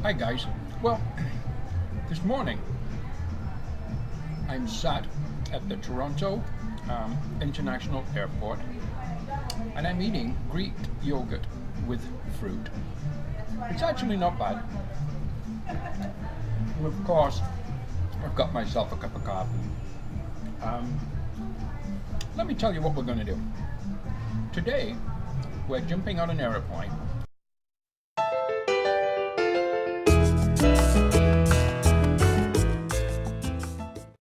Hi guys. Well, this morning I'm sat at the Toronto International Airport and I'm eating Greek yogurt with fruit. It's actually not bad. And of course, I've got myself a cup of coffee. Let me tell you what we're going to do. Today, we're jumping on an aeroplane.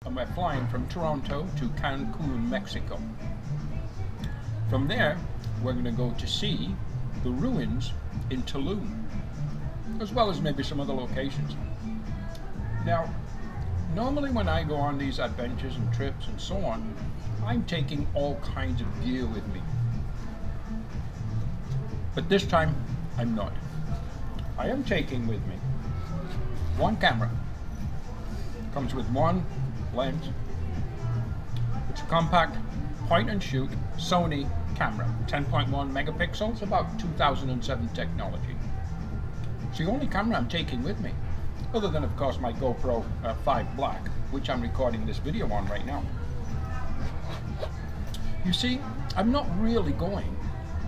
And we're flying from Toronto to Cancun, Mexico. From there, we're going to go to see the ruins in Tulum, as well as maybe some other locations. Now, normally when I go on these adventures and trips and so on, I'm taking all kinds of gear with me. But this time, I'm not. I am taking with me one camera. Comes with one lens. It's a compact point and shoot Sony camera, 10.1 megapixels, about 2007 technology. It's the only camera I'm taking with me, other than of course my GoPro 5 Black, which I'm recording this video on right now. You see, I'm not really going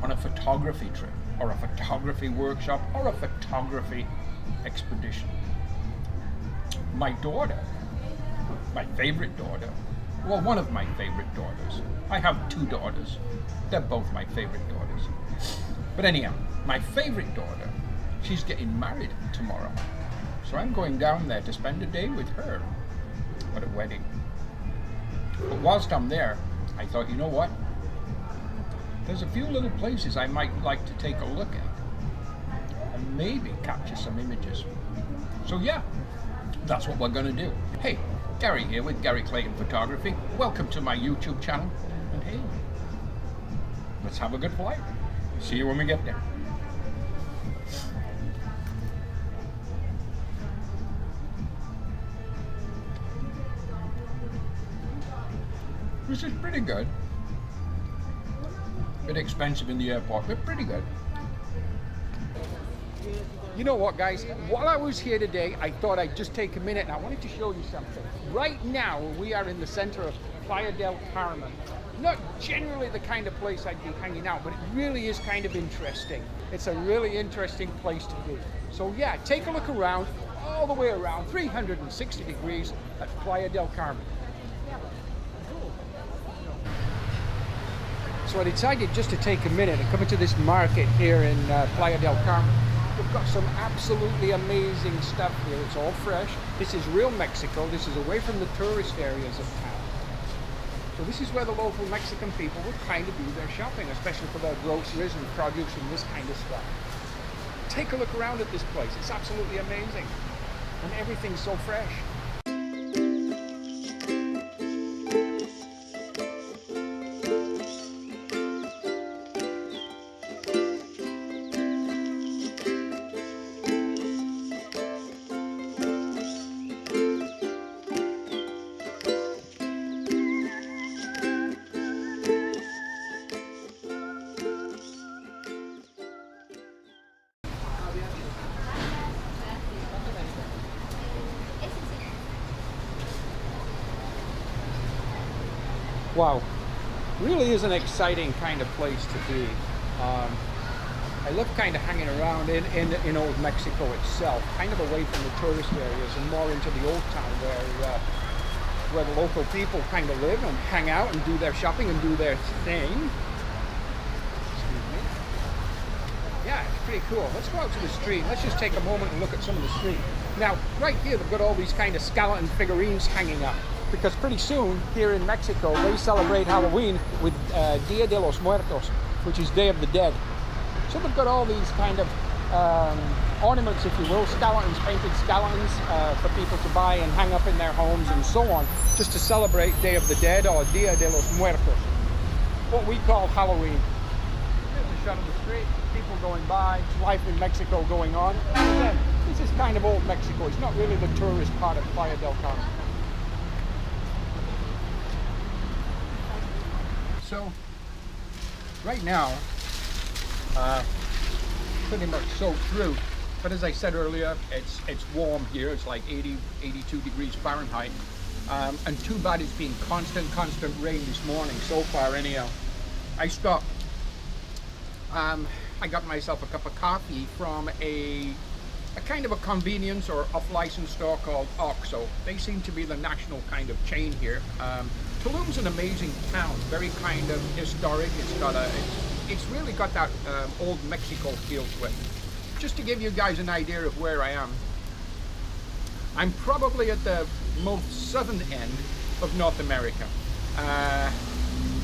on a photography trip, or a photography workshop, or a photography expedition. My daughter, my favorite daughter, well, one of my favorite daughters. I have two daughters. They're both my favorite daughters. But anyhow, my favorite daughter, she's getting married tomorrow. So I'm going down there to spend a day with her at a wedding. But whilst I'm there, I thought, you know what? There's a few little places I might like to take a look at and maybe capture some images. So yeah, that's what we're gonna do. Hey, Gary here with Gary Clayton Photography. Welcome to my YouTube channel. And hey, let's have a good flight. See you when we get there. This is pretty good. Bit expensive in the airport, but pretty good. You know what, guys? While I was here today, I thought I'd just take a minute and I wanted to show you something. Right now, we are in the center of Playa del Carmen. Not generally the kind of place I'd be hanging out, but it really is kind of interesting. It's a really interesting place to be. So yeah, take a look around, all the way around, 360 degrees at Playa del Carmen. So I decided just to take a minute and come into this market here in Playa del Carmen. We've got some absolutely amazing stuff here. It's all fresh. This is real Mexico. This is away from the tourist areas of town. So this is where the local Mexican people would kind of do their shopping, especially for their groceries and produce and this kind of stuff. Take a look around at this place. It's absolutely amazing. And everything's so fresh. Wow, really is an exciting kind of place to be. I love kind of hanging around in Old Mexico itself, kind of away from the tourist areas and more into the old town where the local people kind of live and hang out and do their shopping and do their thing. Excuse me. Yeah, it's pretty cool. Let's go out to the street. Let's just take a moment and look at some of the street. Now, right here, they've got all these kind of skeleton figurines hanging up. Because pretty soon, here in Mexico, they celebrate Halloween with Dia de los Muertos, which is Day of the Dead. So they've got all these kind of ornaments, if you will, skeletons, painted skeletons for people to buy and hang up in their homes and so on, just to celebrate Day of the Dead or Dia de los Muertos, what we call Halloween. Here's a shot of the street, people going by, life in Mexico going on. And again, this is kind of Old Mexico. It's not really the tourist part of Playa del Carmen. So, right now, pretty much soaked through But as I said earlier, it's warm here. It's like 80, 82 degrees Fahrenheit. And too bad it's been constant rain this morning so far anyhow. I stopped. I got myself a cup of coffee from a kind of a convenience or off-license store called Oxo. They seem to be the national kind of chain here. Tulum's an amazing town, very kind of historic. It's really got that old Mexico feel to it. Just to give you guys an idea of where I am, I'm probably at the most southern end of North America.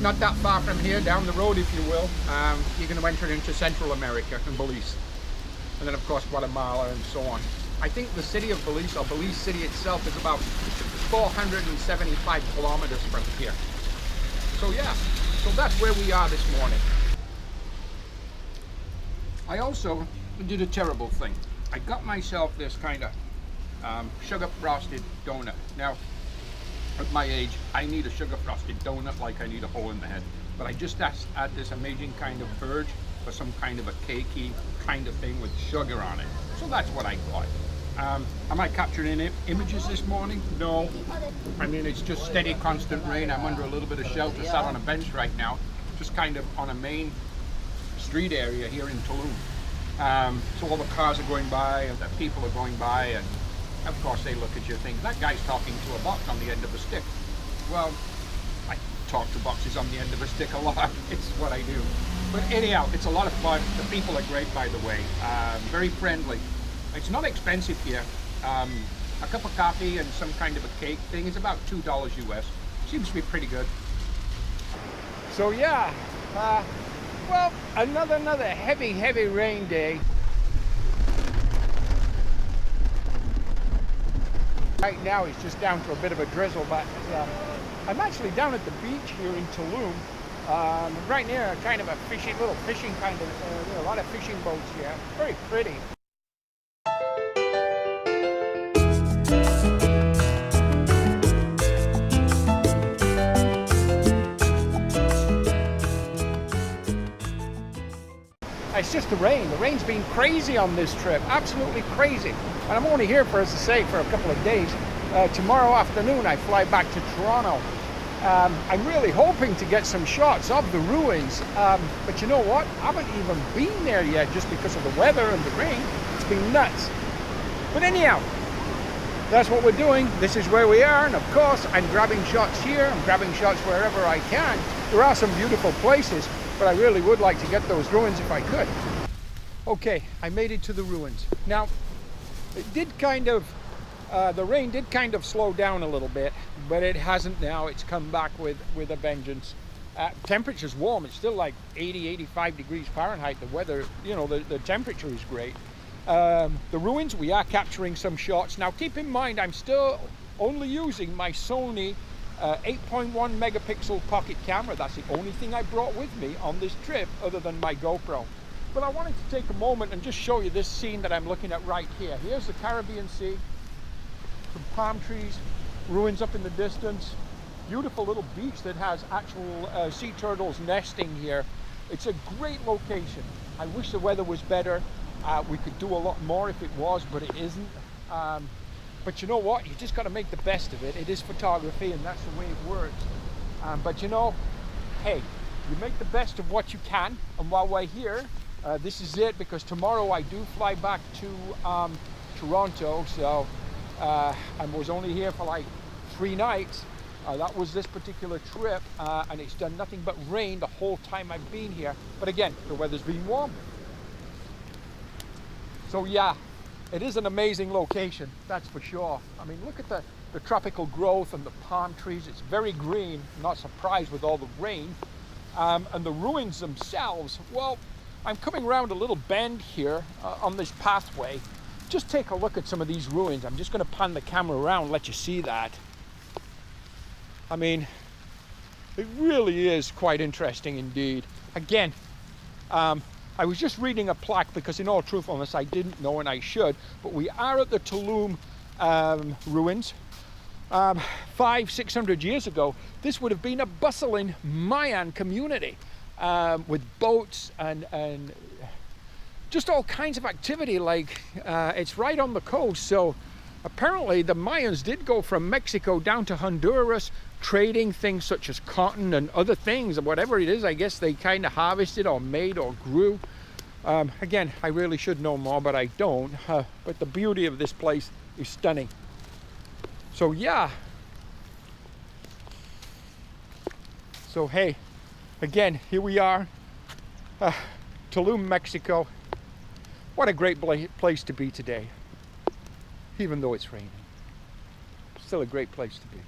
Not that far from here, down the road if you will, you're going to enter into Central America and Belize. And then of course Guatemala and so on. I think the city of Belize, or Belize City itself, is about 475 kilometers from here. So yeah, so that's where we are this morning. I also did a terrible thing. I got myself this kind of sugar frosted donut. Now, at my age, I need a sugar frosted donut like I need a hole in the head. But I just had this amazing kind of urge for some kind of a cakey kind of thing with sugar on it. So that's what I got. Am I capturing images this morning? No. I mean, it's just steady, constant rain. I'm under a little bit of shelter, sat on a bench right now, just kind of on a main street area here in Tulum. So all the cars are going by and the people are going by, and of course they look at you and think, that guy's talking to a box on the end of a stick. Well, I talk to boxes on the end of a stick a lot. It's what I do. But anyhow, it's a lot of fun. The people are great, by the way. Very friendly. It's not expensive here. A cup of coffee and some kind of a cake thing is about $2 US. Seems to be pretty good. So yeah, well, another heavy rain day. Right now it's just down to a bit of a drizzle, but I'm actually down at the beach here in Tulum. Right near kind of a little fishing kind of, a lot of fishing boats here. Very pretty. It's just the rain. The rain's been crazy on this trip, absolutely crazy. And I'm only here, for, as I say, for a couple of days. Tomorrow afternoon I fly back to Toronto. I'm really hoping to get some shots of the ruins, but you know what? I haven't even been there yet just because of the weather and the rain. It's been nuts. But anyhow, that's what we're doing. This is where we are, and of course I'm grabbing shots here, I'm grabbing shots wherever I can. There are some beautiful places, but I really would like to get those ruins if I could. Okay, I made it to the ruins. Now, it did kind of, the rain did kind of slow down a little bit, but it hasn't now. It's come back with a vengeance. Temperature's warm. It's still like 80, 85 degrees Fahrenheit. The weather, the temperature is great. The ruins, we are capturing some shots. Now, keep in mind, I'm still only using my Sony 8.1 megapixel pocket camera. That's the only thing I brought with me on this trip other than my GoPro. But I wanted to take a moment and just show you this scene that I'm looking at right here. Here's the Caribbean Sea, some palm trees, ruins up in the distance, beautiful little beach that has actual sea turtles nesting here. It's a great location. I wish the weather was better. We could do a lot more if it was, but it isn't. But you know what? You just got to make the best of it. It is photography, and that's the way it works. But hey, you make the best of what you can. And while we're here, this is it, because tomorrow I do fly back to Toronto. So I was only here for like 3 nights. That was this particular trip, and it's done nothing but rain the whole time I've been here. But again, the weather's been warm. So yeah, it is an amazing location, that's for sure. I mean, look at the tropical growth and the palm trees. It's very green, not surprised with all the rain. And the ruins themselves, well, I'm coming around a little bend here on this pathway. Just take a look at some of these ruins. I'm just going to pan the camera around and let you see that. I mean, it really is quite interesting indeed. Again, I was just reading a plaque because, in all truthfulness, I didn't know, and I should, but we are at the Tulum ruins. 500-600 years ago, this would have been a bustling Mayan community with boats and just all kinds of activity. Like it's right on the coast, so apparently the Mayans did go from Mexico down to Honduras, trading things such as cotton and other things, whatever it is. I guess they kind of harvested or made or grew. Again, I really should know more, but I don't. But the beauty of this place is stunning. So yeah. So hey, again, here we are, Tulum, Mexico. What a great place to be today, even though it's raining. Still a great place to be.